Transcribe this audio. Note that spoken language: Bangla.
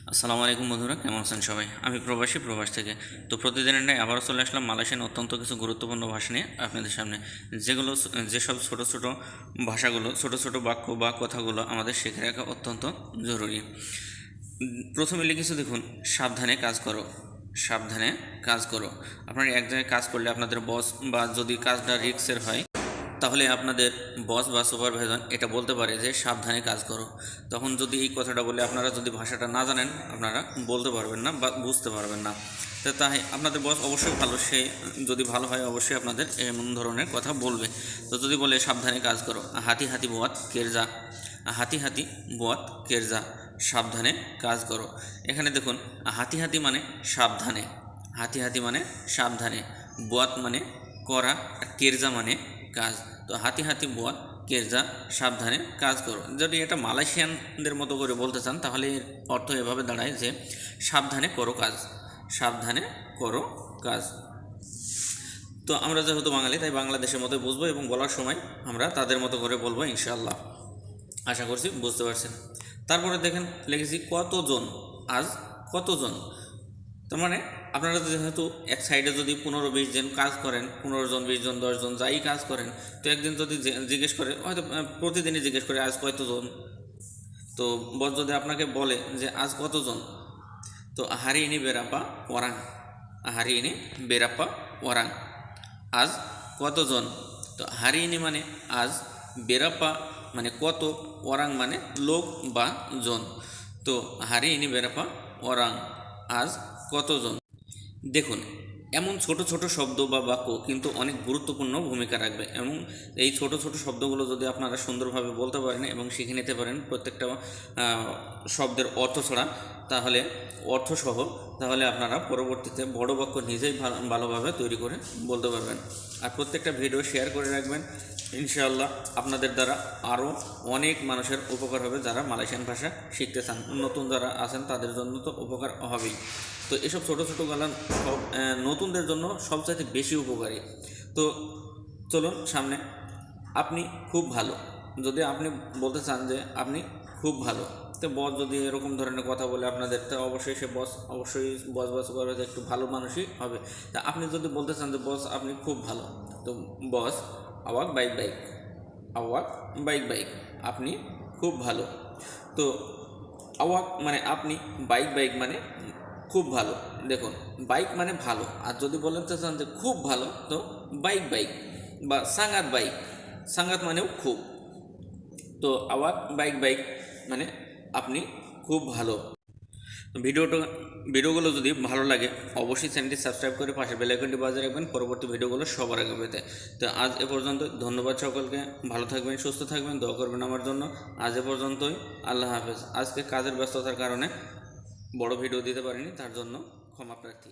আসসালামু আলাইকুম বন্ধুরা, কেমন আছেন সবাই? আমি প্রবাস থেকে। তো প্রতিদিনের ন্যায় আবারও চলে আসলাম মালয়েশিয়ান অত্যন্ত কিছু গুরুত্বপূর্ণ ভাষা নিয়ে আপনাদের সামনে। যেসব ছোট ছোট ভাষাগুলো, ছোট ছোট বাক্য বা কথাগুলো আমাদের শিখে রাখা অত্যন্ত জরুরি। প্রথমে লিখেছি দেখুন, সাবধানে কাজ করো। সাবধানে কাজ করো। আপনারা এক জায়গায় কাজ করলে আপনাদের বস বা যদি কাজটা রিস্কের হয়, তাহলে আপনাদের বস বা সুপারভাইজার এটা বলতে পারে যে সাবধানে কাজ করো। তখন যদি এই কথাটা বলে আপনারা যদি ভাষাটা না জানেন, আপনারা বলতে পারবেন না বা বুঝতে পারবেন না। তো তাই আপনাদের বস অবশ্যই ভালো, সে যদি ভালো হয় অবশ্যই আপনাদের এমন ধরনের কথা বলবে। তো যদি বলে সাবধানে কাজ করো, হাতি হাতি বোয়াত কেরজা। হাতি হাতি বোয়াত কেরজা, সাবধানে কাজ করো। এখানে দেখুন, হাতি হাতি মানে সাবধানে, হাতি হাতি মানে সাবধানে, বোয়াত মানে করা, আর কেরজা মানে কাজ। তো হাতি হাতি বোয়াত কেরজা, সাবধানে কাজ করো। যদি এটা মালয়েশিয়ানদের মতো করে বলতে চান তাহলে এর অর্থ এভাবে দাঁড়ায় যে সাবধানে করো কাজ, সাবধানে করো কাজ। তো আমরা যেহেতু বাঙালি তাই বাংলাদেশের মতো বুঝবো এবং বলার সময় আমরা তাদের মতো করে বলবো ইনশাআল্লাহ। আশা করছি বুঝতে পারছেন। তারপরে দেখেন লিখেছি কতজন, আজ কতজন। তার মানে আপনারা যেহেতু এক সাইডে যদি 15-20 জন কাজ করেন, 15 জন 20 জন 10 জন যাই কাজ করেন, তো একদিন যদি জিজ্ঞেস করে, হয়তো প্রতিদিনই জিজ্ঞেস করে আজ কতজন। তো বস যদি আপনাকে বলে যে আজ কতজন, তো হারি ইনি বেরাপা ওরাং, হারি ইনি বেরাপা ওরাং, আজ কতজন। তো হারি ইনি মানে আজ, বেরাপা মানে কত, ওরাং মানে লোক বা জন। তো হারি ইনি বেরাপা ওরাং, আজ কতজন। দেখুন, এমন ছোট ছোট শব্দ বা বাক্য কিন্তু অনেক গুরুত্বপূর্ণ ভূমিকা রাখবে, এবং এই ছোট ছোট শব্দগুলো যদি আপনারা সুন্দরভাবে বলতে পারেন এবং শিখে নিতে পারেন প্রত্যেকটা শব্দের অর্থ ছড়া, তাহলে অর্থসহ, তাহলে আপনারা পরবর্তীতে বড় বাক্য নিজেই ভালোভাবে তৈরি করে বলতে পারবেন। আর প্রত্যেকটা ভিডিও শেয়ার করে রাখবেন, ইনশাআল্লাহ আপনাদের দ্বারা আরও অনেক মানুষের উপকার হবে যারা মালয়েশিয়ান ভাষা শিখতে চান। নতুন যারা আছেন তাদের জন্য তো উপকার হবেই। তো এসব ছোটো ছোটো গালান সব নতুনদের জন্য সবচাইতে বেশি উপকারী। তো চলুন সামনে। আপনি খুব ভালো, যদি আপনি বলতে চান যে আপনি খুব ভালো, তো বস যদি এরকম ধরনের কথা বলে আপনাদের, তো অবশ্যই সে বস অবশ্যই বস করবে যে একটু ভালো মানুষই হবে। তা আপনি যদি বলতে চান যে বস আপনি খুব ভালো, তো বস আওয়াক বাইক বাইক, আওয়াক বাইক বাইক, আপনি খুব ভালো। তো আওয়াক মানে আপনি, বাইক বাইক মানে খুব ভালো। দেখুন, বাইক মানে ভালো, আর যদি বলতে চান যে খুব ভালো, তো বাইক বাইক বা সাঙ্গাত বাইক, সাঙ্গাত মানেও খুব। তো আওয়াক বাইক বাইক মানে আপনি খুব ভালো। ভিডিওগুলো যদি ভালো লাগে অবশ্যই চ্যানেলটি সাবস্ক্রাইব করে পাশে বেল আইকনটি বাজিয়ে রাখবেন পরবর্তী ভিডিওগুলো সবার আগে পেতে। তো আজ এ পর্যন্ত, ধন্যবাদ সকলকে। ভালো থাকবেন, সুস্থ থাকবেন, দোয়া করবেন আমার জন্য। আজ এ পর্যন্তই, আল্লাহ হাফেজ। আজকে কাজের ব্যস্ততার কারণে বড় ভিডিও দিতে পারিনি, তার জন্য ক্ষমা প্রার্থী।